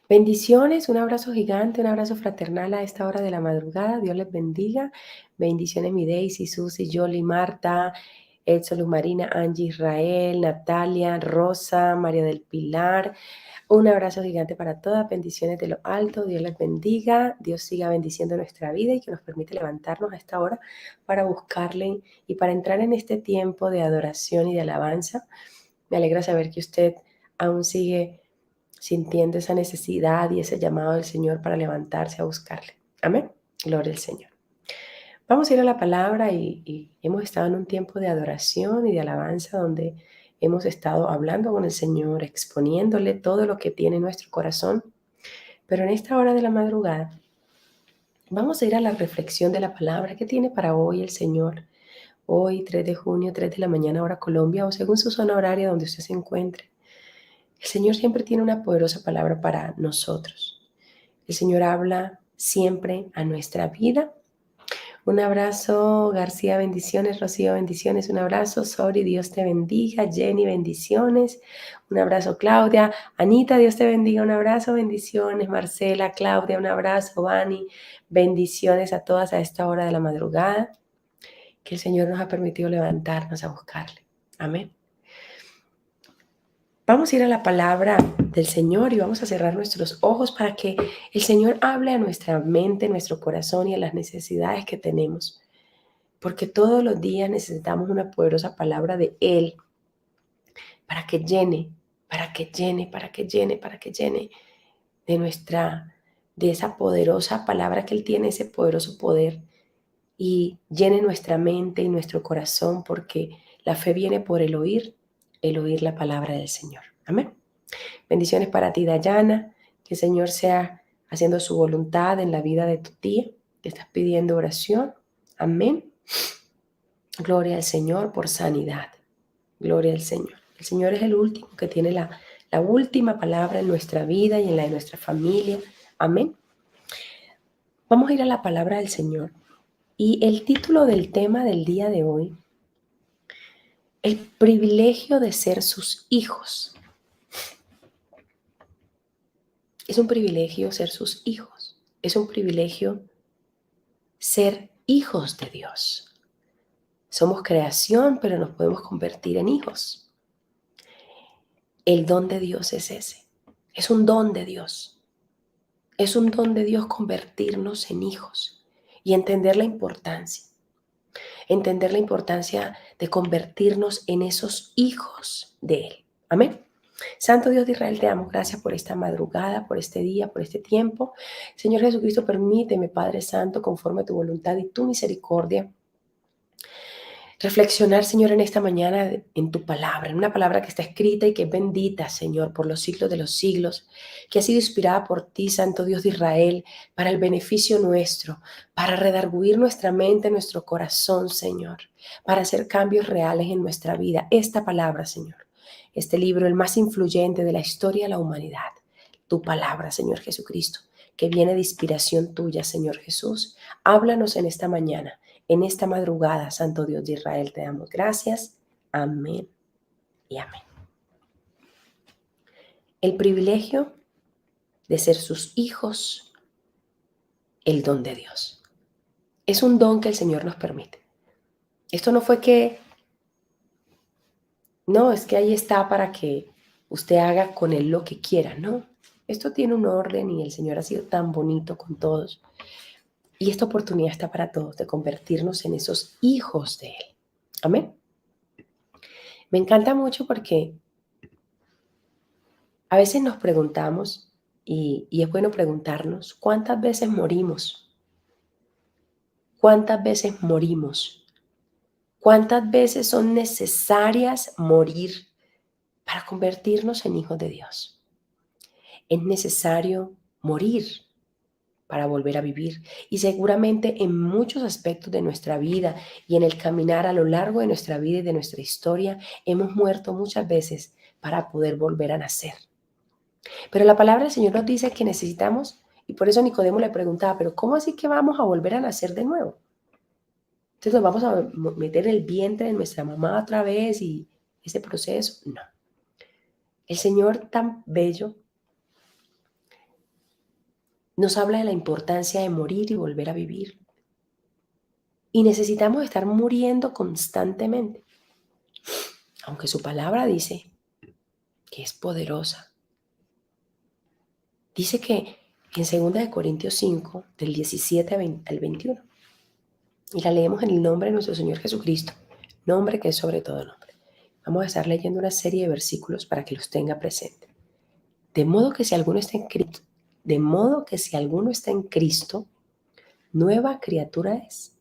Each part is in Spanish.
Bendiciones, un abrazo gigante, un abrazo fraternal a esta hora de la madrugada. Dios les bendiga. Bendiciones, mi Daisy, Susi, Yoli, Marta, Edson, Luz Marina, Angie, Israel, Natalia, Rosa, María del Pilar. Un abrazo gigante para todas. Bendiciones de lo alto. Dios les bendiga. Dios siga bendiciendo nuestra vida y que nos permite levantarnos a esta hora para buscarle y para entrar en este tiempo de adoración y de alabanza. Me alegra saber que usted aún sigue sintiendo esa necesidad y ese llamado del Señor para levantarse a buscarle. Amén. Gloria al Señor. Vamos a ir a la palabra y hemos estado en un tiempo de adoración y de alabanza donde hemos estado hablando con el Señor, exponiéndole todo lo que tiene nuestro corazón. Pero en esta hora de la madrugada vamos a ir a la reflexión de la palabra que tiene para hoy el Señor. Hoy, 3 de junio, 3 de la mañana, hora Colombia, o según su zona horaria donde usted se encuentre. El Señor siempre tiene una poderosa palabra para nosotros. El Señor habla siempre a nuestra vida. Un abrazo, García, bendiciones. Rocío, bendiciones. Un abrazo, Sori, Dios te bendiga. Jenny, bendiciones. Un abrazo, Claudia. Anita, Dios te bendiga. Un abrazo, bendiciones. Marcela, Claudia, un abrazo. Vani, bendiciones a todas a esta hora de la madrugada que el Señor nos ha permitido levantarnos a buscarle. Amén. Vamos a ir a la palabra del Señor y vamos a cerrar nuestros ojos para que el Señor hable a nuestra mente, nuestro corazón y a las necesidades que tenemos. Porque todos los días necesitamos una poderosa palabra de Él para que llene, para que llene, para que llene, para que llene de esa poderosa palabra que Él tiene, ese poderoso poder y llene nuestra mente y nuestro corazón porque la fe viene por el oír la palabra del Señor. Amén. Bendiciones para ti, Dayana. Que el Señor sea haciendo su voluntad en la vida de tu tía. Te estás pidiendo oración. Amén. Gloria al Señor por sanidad. Gloria al Señor. El Señor es el último que tiene la última palabra en nuestra vida y en la de nuestra familia. Amén. Vamos a ir a la palabra del Señor. Y el título del tema del día de hoy, el privilegio de ser sus hijos. Es un privilegio ser sus hijos. Es un privilegio ser hijos de Dios. Somos creación, pero nos podemos convertir en hijos. El don de Dios es ese. Es un don de Dios. Es un don de Dios convertirnos en hijos y entender la importancia. Entender la importancia de convertirnos en esos hijos de Él. Amén. Santo Dios de Israel, te damos gracias por esta madrugada, por este día, por este tiempo. Señor Jesucristo, permíteme, Padre Santo, conforme a tu voluntad y tu misericordia, reflexionar, Señor, en esta mañana en tu palabra, en una palabra que está escrita y que es bendita, Señor, por los siglos de los siglos, que ha sido inspirada por ti, Santo Dios de Israel, para el beneficio nuestro, para redarguir nuestra mente, nuestro corazón, Señor, para hacer cambios reales en nuestra vida. Esta palabra, Señor, este libro, el más influyente de la historia de la humanidad, tu palabra, Señor Jesucristo, que viene de inspiración tuya, Señor Jesús. Háblanos en esta mañana. En esta madrugada, Santo Dios de Israel, te damos gracias. Amén y amén. El privilegio de ser sus hijos, el don de Dios. Es un don que el Señor nos permite. Esto no fue que, no, es que ahí está para que usted haga con él lo que quiera, no. Esto tiene un orden y el Señor ha sido tan bonito con todos. Y esta oportunidad está para todos de convertirnos en esos hijos de Él. Amén. Me encanta mucho porque a veces nos preguntamos, y es bueno preguntarnos, ¿cuántas veces morimos? ¿Cuántas veces morimos? ¿Cuántas veces son necesarias morir para convertirnos en hijos de Dios? Es necesario morir para volver a vivir. Y seguramente en muchos aspectos de nuestra vida y en el caminar a lo largo de nuestra vida y de nuestra historia, hemos muerto muchas veces para poder volver a nacer. Pero la palabra del Señor nos dice que necesitamos, y por eso Nicodemo le preguntaba, pero ¿cómo así que vamos a volver a nacer de nuevo? Entonces nos vamos a meter en el vientre de nuestra mamá otra vez y ese proceso. No. El Señor tan bello nos habla de la importancia de morir y volver a vivir. Y necesitamos estar muriendo constantemente, aunque su palabra dice que es poderosa. Dice que en 2 Corintios 5, del 17 al 21, y la leemos en el nombre de nuestro Señor Jesucristo, nombre que es sobre todo nombre. Vamos a estar leyendo una serie de versículos para que los tenga presente. De modo que si alguno está en Cristo, nueva criatura es.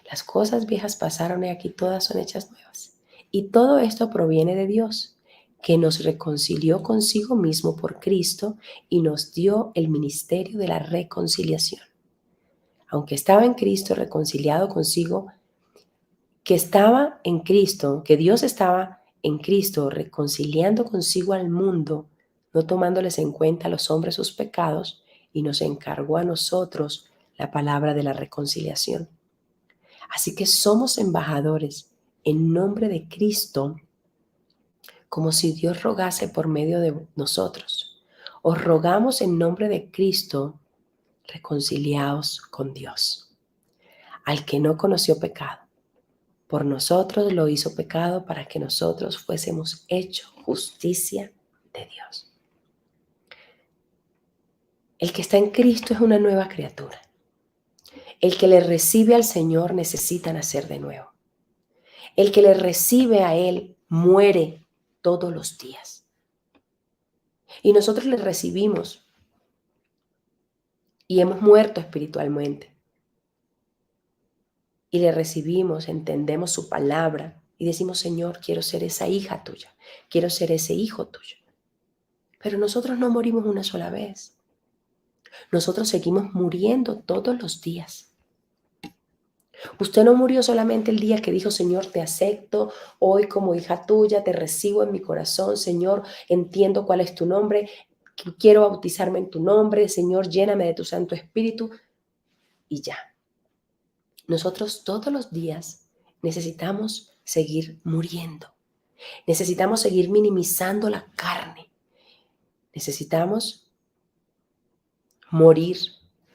Las cosas viejas pasaron y aquí todas son hechas nuevas. Y todo esto proviene de Dios, que nos reconcilió consigo mismo por Cristo y nos dio el ministerio de la reconciliación. Aunque estaba en Cristo reconciliado consigo, que Dios estaba en Cristo reconciliando consigo al mundo, no tomándoles en cuenta a los hombres sus pecados, y nos encargó a nosotros la palabra de la reconciliación. Así que somos embajadores en nombre de Cristo, como si Dios rogase por medio de nosotros. Os rogamos en nombre de Cristo, reconciliaos con Dios. Al que no conoció pecado, por nosotros lo hizo pecado para que nosotros fuésemos hechos justicia de Dios. El que está en Cristo es una nueva criatura. El que le recibe al Señor necesita nacer de nuevo. El que le recibe a Él muere todos los días. Y nosotros le recibimos y hemos muerto espiritualmente. Y le recibimos, entendemos su palabra y decimos, Señor, quiero ser esa hija tuya, quiero ser ese hijo tuyo. Pero nosotros no morimos una sola vez. Nosotros seguimos muriendo todos los días. Usted no murió solamente el día que dijo, Señor, te acepto hoy como hija tuya, te recibo en mi corazón, Señor, entiendo cuál es tu nombre, quiero bautizarme en tu nombre, Señor, lléname de tu Santo Espíritu y ya. Nosotros todos los días necesitamos seguir muriendo, necesitamos seguir minimizando la carne, necesitamos morir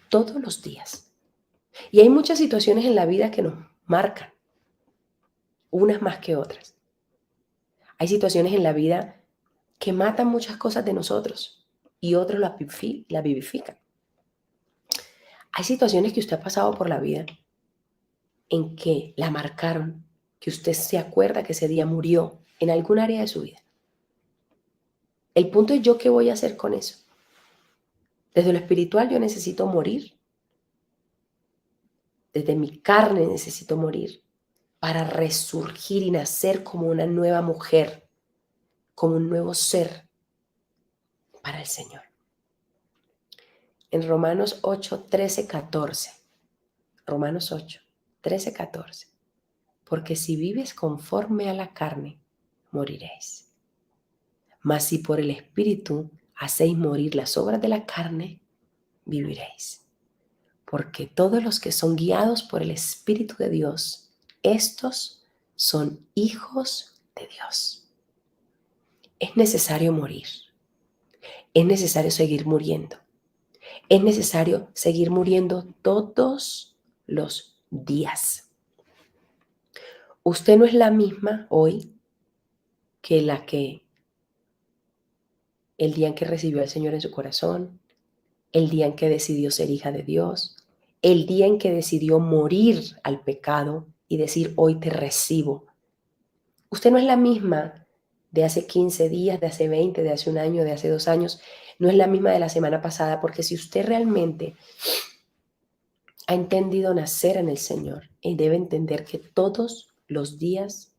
todos los días. Y hay muchas situaciones en la vida que nos marcan, unas más que otras. Hay situaciones en la vida que matan muchas cosas de nosotros y otros la vivifican. Hay situaciones que usted ha pasado por la vida en que la marcaron, que usted se acuerda que ese día murió en algún área de su vida. El punto es yo qué voy a hacer con eso. Desde lo espiritual yo necesito morir. Desde mi carne necesito morir para resurgir y nacer como una nueva mujer, como un nuevo ser para el Señor. En Romanos 8, 13, 14. Romanos 8, 13, 14. Porque si vives conforme a la carne, moriréis. Mas si por el Espíritu hacéis morir las obras de la carne, viviréis. Porque todos los que son guiados por el Espíritu de Dios, estos son hijos de Dios. Es necesario morir. Es necesario seguir muriendo. Es necesario seguir muriendo todos los días. Usted no es la misma hoy que la que el día en que recibió al Señor en su corazón, el día en que decidió ser hija de Dios, el día en que decidió morir al pecado y decir, hoy te recibo. Usted no es la misma de hace 15 días, de hace 20, de hace un año, de hace 2 años. No es la misma de la semana pasada, porque si usted realmente ha entendido nacer en el Señor, Él debe entender que todos los días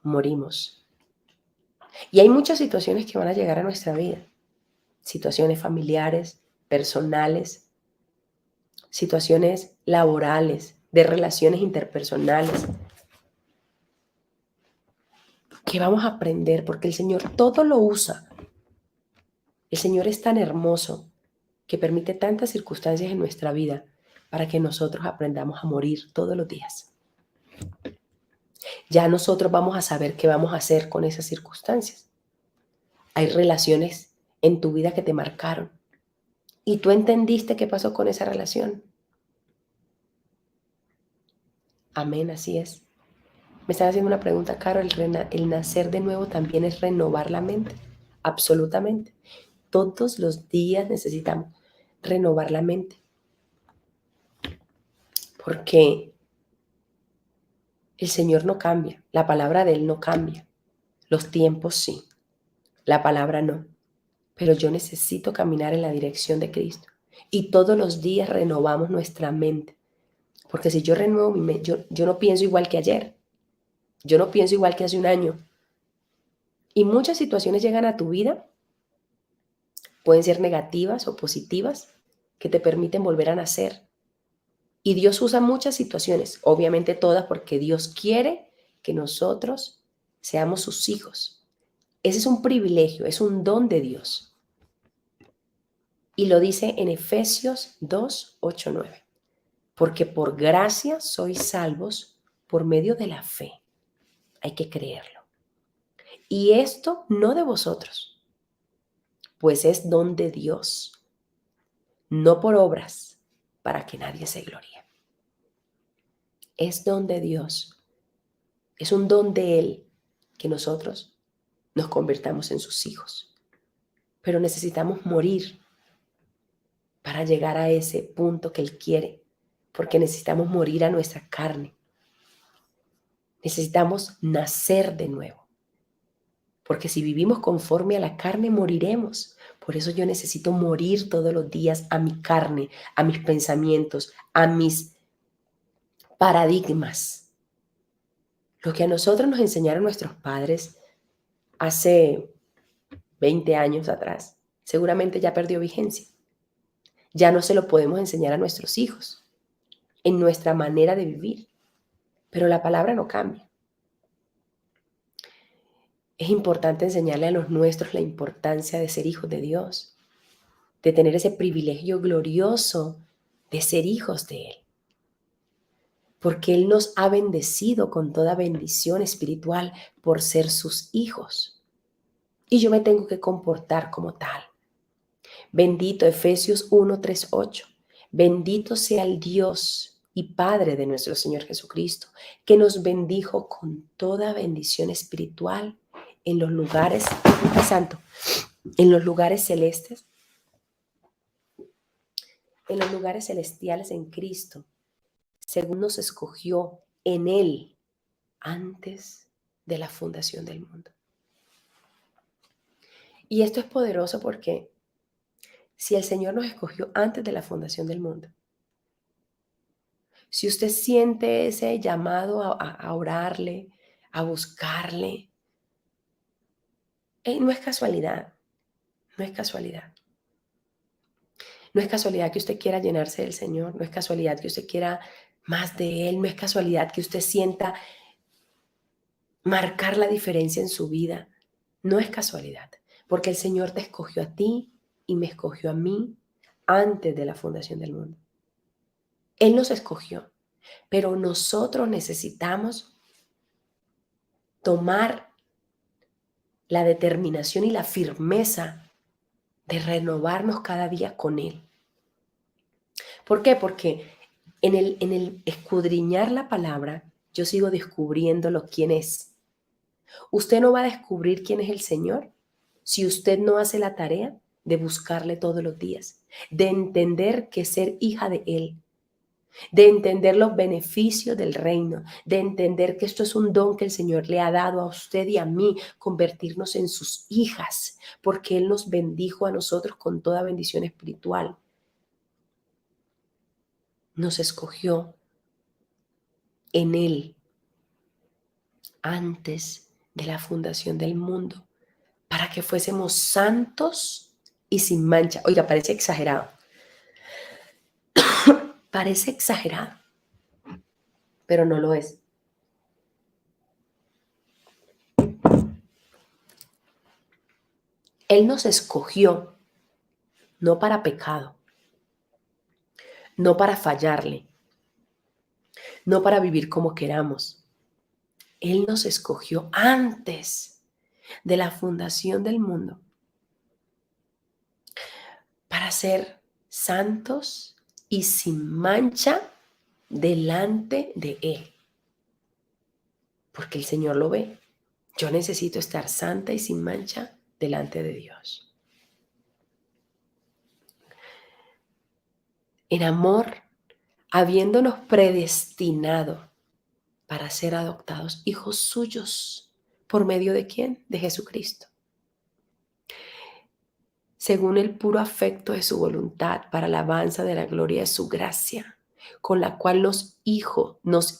morimos. Y hay muchas situaciones que van a llegar a nuestra vida. Situaciones familiares, personales, situaciones laborales, de relaciones interpersonales, que vamos a aprender porque el Señor todo lo usa. El Señor es tan hermoso que permite tantas circunstancias en nuestra vida para que nosotros aprendamos a morir todos los días. Ya nosotros vamos a saber qué vamos a hacer con esas circunstancias. Hay relaciones en tu vida que te marcaron. y tú entendiste qué pasó con esa relación. Amén, así es. Me están haciendo una pregunta, Caro, el nacer de nuevo también es renovar la mente. Absolutamente. Todos los días necesitamos renovar la mente, porque el Señor no cambia, la palabra de Él no cambia. Los tiempos sí, la palabra no. Pero yo necesito caminar en la dirección de Cristo. Y todos los días renovamos nuestra mente. Porque si yo renuevo mi mente, yo no pienso igual que ayer. Yo no pienso igual que hace un año. Y muchas situaciones llegan a tu vida, pueden ser negativas o positivas, que te permiten volver a nacer. Y Dios usa muchas situaciones, obviamente todas, porque Dios quiere que nosotros seamos sus hijos. Ese es un privilegio, es un don de Dios. Y lo dice en Efesios 2, 8, 9. Porque por gracia sois salvos por medio de la fe. Hay que creerlo. Y esto no de vosotros, pues es don de Dios, no por obras, para que nadie se gloríe. Es don de Dios, es un don de Él que nosotros nos convirtamos en sus hijos. Pero necesitamos morir para llegar a ese punto que Él quiere, porque necesitamos morir a nuestra carne. Necesitamos nacer de nuevo, porque si vivimos conforme a la carne, moriremos. Por eso yo necesito morir todos los días a mi carne, a mis pensamientos, a mis paradigmas. Lo que a nosotros nos enseñaron nuestros padres hace 20 años atrás, seguramente ya perdió vigencia. Ya no se lo podemos enseñar a nuestros hijos en nuestra manera de vivir, pero la palabra no cambia. Es importante enseñarle a los nuestros la importancia de ser hijos de Dios, de tener ese privilegio glorioso de ser hijos de Él, porque Él nos ha bendecido con toda bendición espiritual por ser sus hijos. Y yo me tengo que comportar como tal. Bendito Efesios 1, 3, 8. Bendito sea el Dios y Padre de nuestro Señor Jesucristo, que nos bendijo con toda bendición espiritual en los lugares, santo, en los lugares celestes, en los lugares celestiales en Cristo, según nos escogió en Él antes de la fundación del mundo. Y esto es poderoso porque si el Señor nos escogió antes de la fundación del mundo, si usted siente ese llamado a orarle, a buscarle, no es casualidad, no es casualidad. No es casualidad que usted quiera llenarse del Señor, no es casualidad que usted quiera más de Él, no es casualidad que usted sienta marcar la diferencia en su vida. No es casualidad, porque el Señor te escogió a ti y me escogió a mí antes de la fundación del mundo. Él nos escogió, pero nosotros necesitamos tomar la determinación y la firmeza de renovarnos cada día con Él. ¿Por qué? Porque en el escudriñar la palabra, yo sigo descubriendo quién es. Usted no va a descubrir quién es el Señor si usted no hace la tarea de buscarle todos los días, de entender que ser hija de Él, de entender los beneficios del reino, de entender que esto es un don que el Señor le ha dado a usted y a mí, convertirnos en sus hijas, porque Él nos bendijo a nosotros con toda bendición espiritual. Nos escogió en Él antes de la fundación del mundo para que fuésemos santos y sin mancha. Oiga, parece exagerado. Parece exagerado, pero no lo es. Él nos escogió no para pecado, no para fallarle, no para vivir como queramos. Él nos escogió antes de la fundación del mundo para ser santos y sin mancha delante de Él, porque el Señor lo ve. Yo necesito estar santa y sin mancha delante de Dios. En amor, habiéndonos predestinado para ser adoptados hijos suyos. ¿Por medio de quién? De Jesucristo. Según el puro afecto de su voluntad, para alabanza de la gloria de su gracia, con la cual nos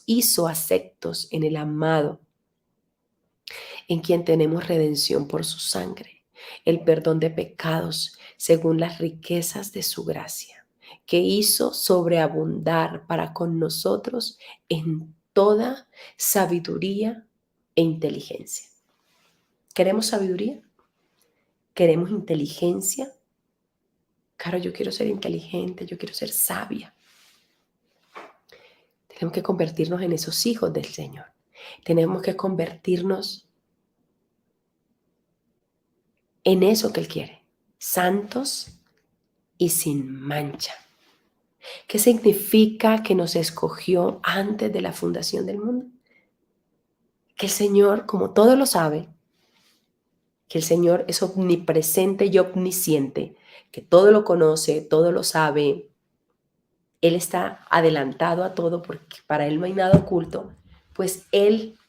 hizo aceptos en el amado, en quien tenemos redención por su sangre, el perdón de pecados, según las riquezas de su gracia, que hizo sobreabundar para con nosotros en toda sabiduría e inteligencia. ¿Queremos sabiduría? ¿Queremos inteligencia? Claro, yo quiero ser inteligente, yo quiero ser sabia. Tenemos que convertirnos en esos hijos del Señor. Tenemos que convertirnos en eso que Él quiere, santos y sin mancha. ¿Qué significa que nos escogió antes de la fundación del mundo? Que el Señor, como todo lo sabe, que el Señor es omnipresente y omnisciente, que todo lo conoce, todo lo sabe. Él está adelantado a todo porque para Él no hay nada oculto, pues Él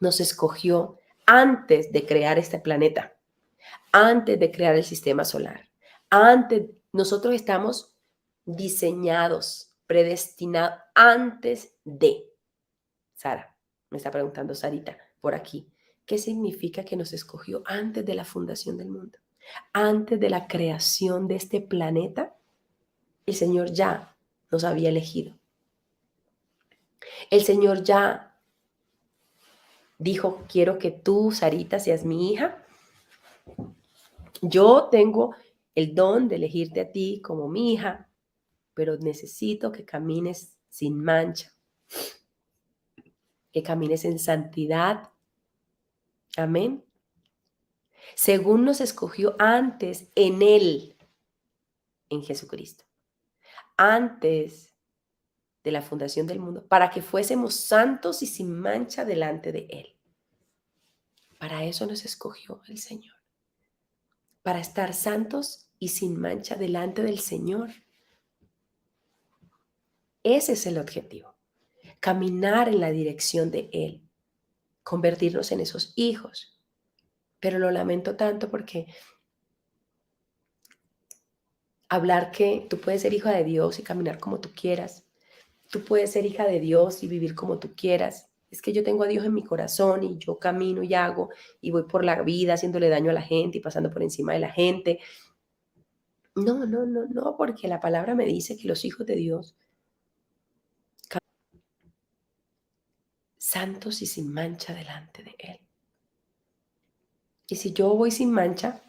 nos escogió antes de crear este planeta, antes de crear el sistema solar. Nosotros estamos diseñados, predestinados antes de. Sara, me está preguntando Sarita por aquí. ¿Qué significa que nos escogió antes de la fundación del mundo? Antes de la creación de este planeta, el Señor ya nos había elegido. El Señor ya dijo, quiero que tú, Sarita, seas mi hija. Yo tengo el don de elegirte a ti como mi hija, pero necesito que camines sin mancha, que camines en santidad. Amén. Según nos escogió antes en Él, en Jesucristo, antes de la fundación del mundo, para que fuésemos santos y sin mancha delante de Él. Para eso nos escogió el Señor, para estar santos y sin mancha delante del Señor. Ese es el objetivo, caminar en la dirección de Él, convertirnos en esos hijos. Pero lo lamento tanto porque hablar que tú puedes ser hija de Dios y caminar como tú quieras, tú puedes ser hija de Dios y vivir como tú quieras. Es que yo tengo a Dios en mi corazón y yo camino y hago y voy por la vida haciéndole daño a la gente y pasando por encima de la gente. No, no, no, no, porque la palabra me dice que los hijos de Dios, santos y sin mancha delante de Él. Y si yo voy sin mancha,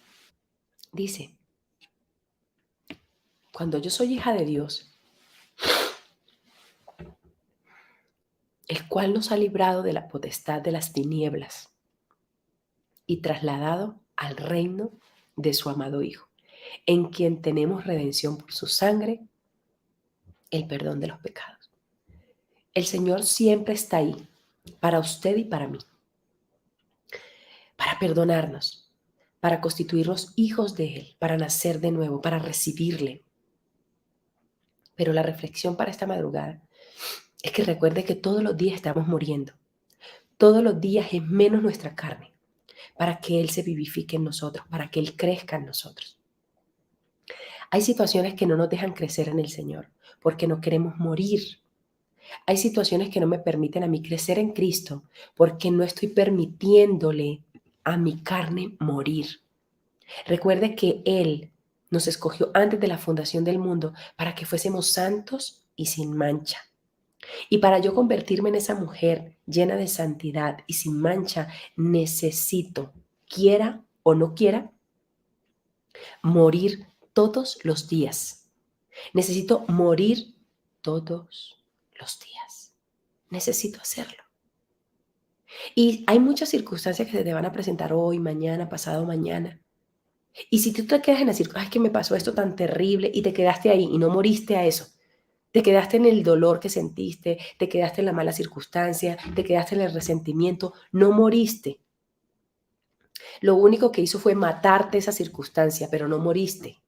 dice, cuando yo soy hija de Dios, el cual nos ha librado de la potestad de las tinieblas y trasladado al reino de su amado Hijo, en quien tenemos redención por su sangre, el perdón de los pecados. El Señor siempre está ahí, para usted y para mí, para perdonarnos, para constituirnos hijos de Él, para nacer de nuevo, para recibirle. Pero la reflexión para esta madrugada es que recuerde que todos los días estamos muriendo. Todos los días es menos nuestra carne, para que Él se vivifique en nosotros, para que Él crezca en nosotros. Hay situaciones que no nos dejan crecer en el Señor, porque no queremos morir. Hay situaciones que no me permiten a mí crecer en Cristo, porque no estoy permitiéndole a mi carne morir. Recuerde que Él nos escogió antes de la fundación del mundo para que fuésemos santos y sin mancha. Y para yo convertirme en esa mujer llena de santidad y sin mancha, necesito, quiera o no quiera, morir todos los días. Necesito morir todos los días. Necesito hacerlo. Y hay muchas circunstancias que se te van a presentar hoy, mañana, pasado mañana. Y si tú te quedas en decir, ay, es que me pasó esto tan terrible y te quedaste ahí y no moriste a eso, te quedaste en el dolor que sentiste, te quedaste en la mala circunstancia, te quedaste en el resentimiento, no moriste. Lo único que hizo fue matarte esa circunstancia, pero no moriste.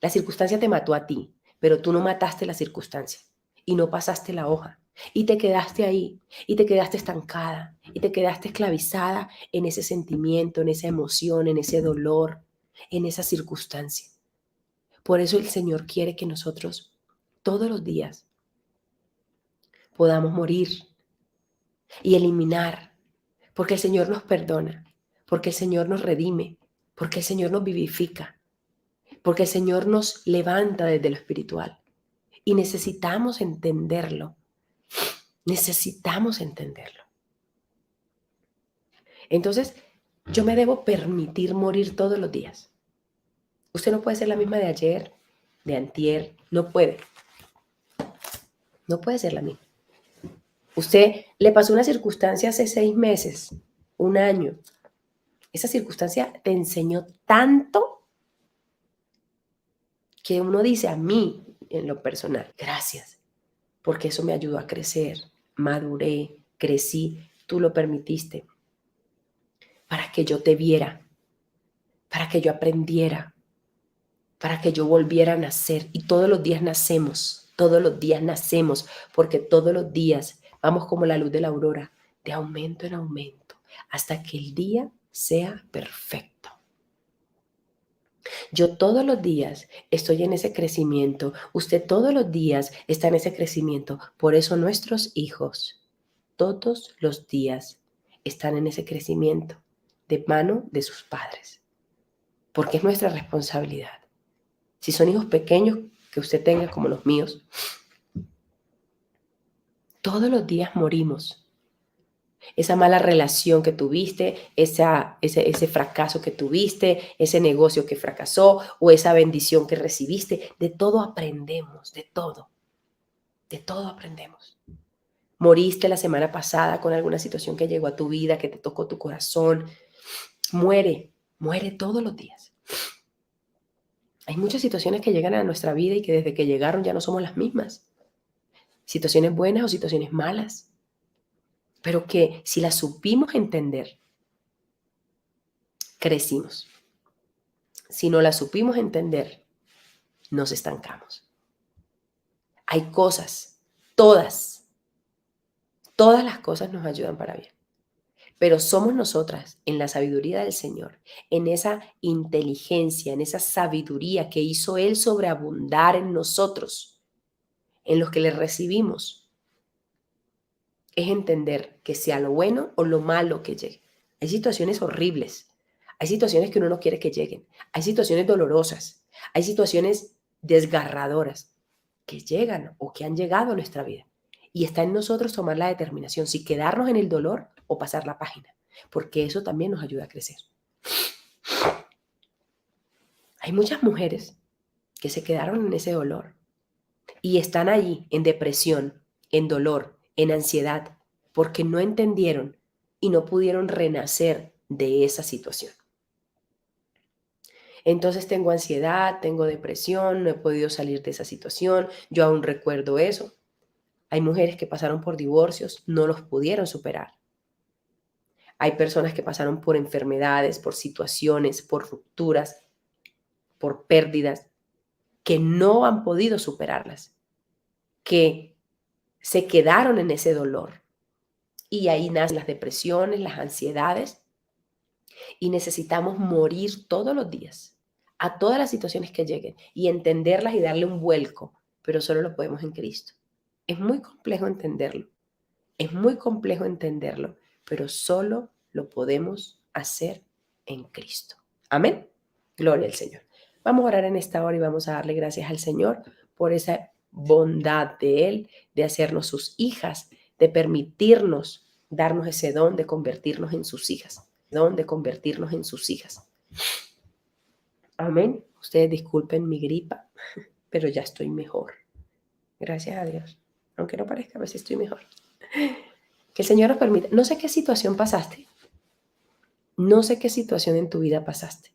La circunstancia te mató a ti, pero tú no mataste la circunstancia y no pasaste la hoja. Y te quedaste ahí, y te quedaste estancada, y te quedaste esclavizada en ese sentimiento, en esa emoción, en ese dolor, en esa circunstancia. Por eso el Señor quiere que nosotros todos los días podamos morir y eliminar, porque el Señor nos perdona, porque el Señor nos redime, porque el Señor nos vivifica, porque el Señor nos levanta desde lo espiritual. Y necesitamos entenderlo, necesitamos entenderlo. Entonces, yo me debo permitir morir todos los días. Usted no puede ser la misma de ayer, de antier, no puede, no puede ser la misma. Usted le pasó una circunstancia hace 6 meses, un año. Esa circunstancia te enseñó tanto que uno dice a mí, en lo personal, gracias, porque eso me ayudó a crecer, maduré, crecí, tú lo permitiste, para que yo te viera, para que yo aprendiera, para que yo volviera a nacer. Y todos los días nacemos, porque todos los días vamos como la luz de la aurora, de aumento en aumento, hasta que el día sea perfecto. Yo todos los días estoy en ese crecimiento, usted todos los días está en ese crecimiento. Por eso nuestros hijos todos los días están en ese crecimiento de mano de sus padres, porque es nuestra responsabilidad. Si son hijos pequeños que usted tenga como los míos, todos los días morimos. Esa mala relación que tuviste, ese fracaso que tuviste, ese negocio que fracasó o esa bendición que recibiste, de todo aprendemos, de todo aprendemos. Moriste la semana pasada con alguna situación que llegó a tu vida, que te tocó tu corazón. Muere todos los días. Hay muchas situaciones que llegan a nuestra vida y que desde que llegaron ya no somos las mismas. Situaciones buenas o situaciones malas, pero que si las supimos entender, crecimos. Si no las supimos entender, nos estancamos. Hay cosas, todas, todas las cosas nos ayudan para bien, pero somos nosotras, en la sabiduría del Señor, en esa inteligencia, en esa sabiduría que hizo Él sobreabundar en nosotros, en los que le recibimos, es entender que sea lo bueno o lo malo que llegue. Hay situaciones horribles, hay situaciones que uno no quiere que lleguen, hay situaciones dolorosas, hay situaciones desgarradoras que llegan o que han llegado a nuestra vida. Y está en nosotros tomar la determinación si quedarnos en el dolor o pasar la página, porque eso también nos ayuda a crecer. Hay muchas mujeres que se quedaron en ese dolor y están allí en depresión, en dolor, en ansiedad, porque no entendieron y no pudieron renacer de esa situación. Entonces tengo ansiedad, tengo depresión, no he podido salir de esa situación, yo aún recuerdo eso. Hay mujeres que pasaron por divorcios, no los pudieron superar. Hay personas que pasaron por enfermedades, por situaciones, por rupturas, por pérdidas, que no han podido superarlas, que se quedaron en ese dolor. Y ahí nacen las depresiones, las ansiedades, y necesitamos morir todos los días a todas las situaciones que lleguen y entenderlas y darle un vuelco, pero solo lo podemos en Cristo. Es muy complejo entenderlo, es muy complejo entenderlo, pero solo lo podemos hacer en Cristo. Amén. Gloria al Señor. Vamos a orar en esta hora y vamos a darle gracias al Señor por esa bondad de Él, de hacernos sus hijas, de permitirnos darnos ese don de convertirnos en sus hijas, don de convertirnos en sus hijas. Amén. Ustedes disculpen mi gripa, pero ya estoy mejor. Gracias a Dios. Aunque no parezca, a veces estoy mejor. Que el Señor nos permita. No sé qué situación pasaste. No sé qué situación en tu vida pasaste.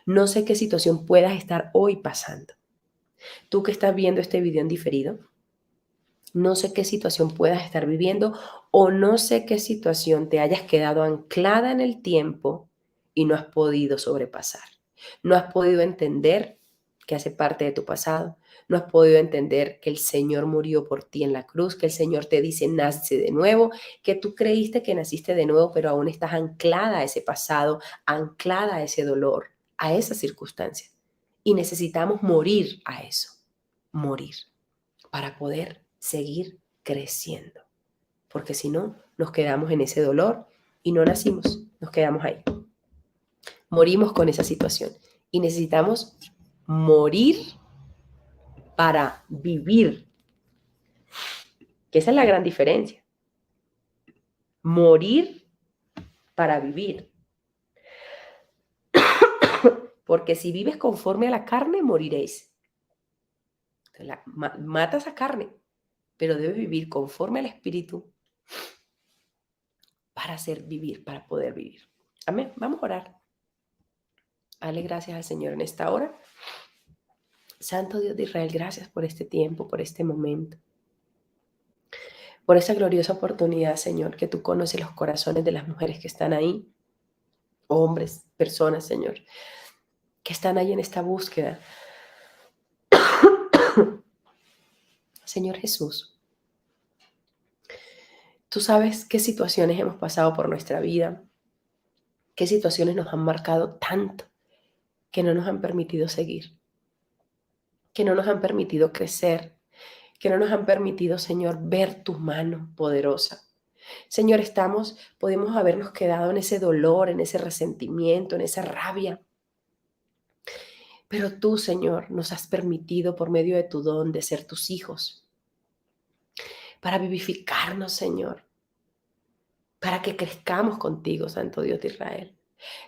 No sé qué situación puedas estar hoy pasando. Tú que estás viendo este video en diferido, no sé qué situación puedas estar viviendo o no sé qué situación te hayas quedado anclada en el tiempo y no has podido sobrepasar. No has podido entender que hace parte de tu pasado. No has podido entender que el Señor murió por ti en la cruz, que el Señor te dice, nace de nuevo, que tú creíste que naciste de nuevo, pero aún estás anclada a ese pasado, anclada a ese dolor, a esa circunstancia. Y necesitamos morir a eso, morir para poder seguir creciendo. Porque si no, nos quedamos en ese dolor y no nacimos, nos quedamos ahí. Morimos con esa situación y necesitamos morir para vivir, que esa es la gran diferencia. Morir para vivir. Porque si vives conforme a la carne, moriréis. Matas a carne, pero debes vivir conforme al Espíritu para hacer vivir, para poder vivir. Amén. Vamos a orar. Dale gracias al Señor en esta hora. Santo Dios de Israel, gracias por este tiempo, por este momento, por esta gloriosa oportunidad, Señor, que tú conoces los corazones de las mujeres que están ahí, hombres, personas, Señor, que están ahí en esta búsqueda. Señor Jesús, tú sabes qué situaciones hemos pasado por nuestra vida, qué situaciones nos han marcado tanto que no nos han permitido seguir, que no nos han permitido crecer, que no nos han permitido, Señor, ver tu mano poderosa. Señor, podemos habernos quedado en ese dolor, en ese resentimiento, en esa rabia. Pero tú, Señor, nos has permitido por medio de tu don de ser tus hijos, para vivificarnos, Señor, para que crezcamos contigo, Santo Dios de Israel.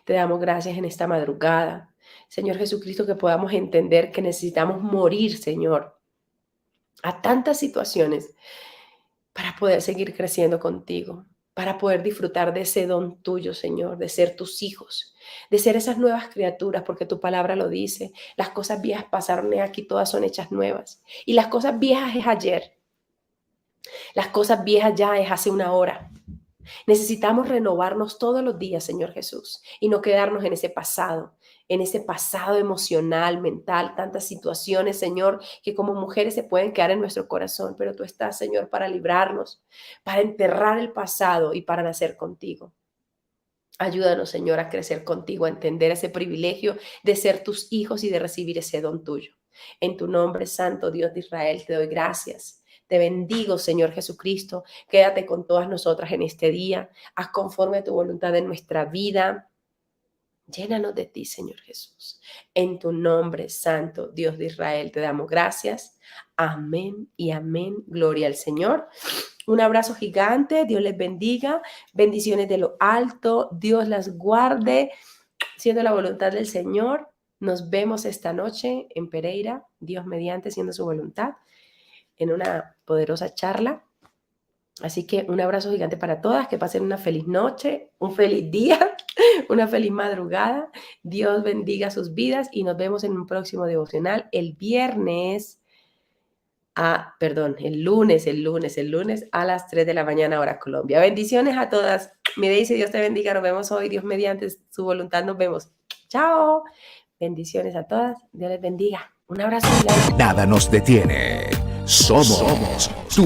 Te damos gracias en esta madrugada, Señor Jesucristo, que podamos entender que necesitamos morir, Señor, a tantas situaciones para poder seguir creciendo contigo, para poder disfrutar de ese don tuyo, Señor, de ser tus hijos, de ser esas nuevas criaturas, porque tu palabra lo dice. Las cosas viejas pasaron y aquí, todas son hechas nuevas. Y las cosas viejas es ayer. Las cosas viejas ya es hace una hora. Necesitamos renovarnos todos los días, Señor Jesús, y no quedarnos en ese pasado emocional, mental, tantas situaciones, Señor, que como mujeres se pueden quedar en nuestro corazón, pero tú estás, Señor, para librarnos, para enterrar el pasado y para nacer contigo. Ayúdanos, Señor, a crecer contigo, a entender ese privilegio de ser tus hijos y de recibir ese don tuyo. En tu nombre, Santo Dios de Israel, te doy gracias. Te bendigo, Señor Jesucristo. Quédate con todas nosotras en este día. Haz conforme a tu voluntad en nuestra vida. Llénanos de ti, Señor Jesús. En tu nombre, Santo Dios de Israel, te damos gracias. Amén y amén. Gloria al Señor. Un abrazo gigante. Dios les bendiga. Bendiciones de lo alto. Dios las guarde. Siendo la voluntad del Señor, nos vemos esta noche en Pereira. Dios mediante, siendo su voluntad, en una poderosa charla. Así que un abrazo gigante para todas, que pasen una feliz noche, un feliz día, una feliz madrugada. Dios bendiga sus vidas y nos vemos en un próximo devocional el lunes a las 3 de la mañana, hora Colombia. Bendiciones a todas. Mi Daisy, Dios te bendiga. Nos vemos hoy. Dios mediante su voluntad. Nos vemos. Chao. Bendiciones a todas. Dios les bendiga. Un abrazo gigante. Nada nos detiene. Somos tu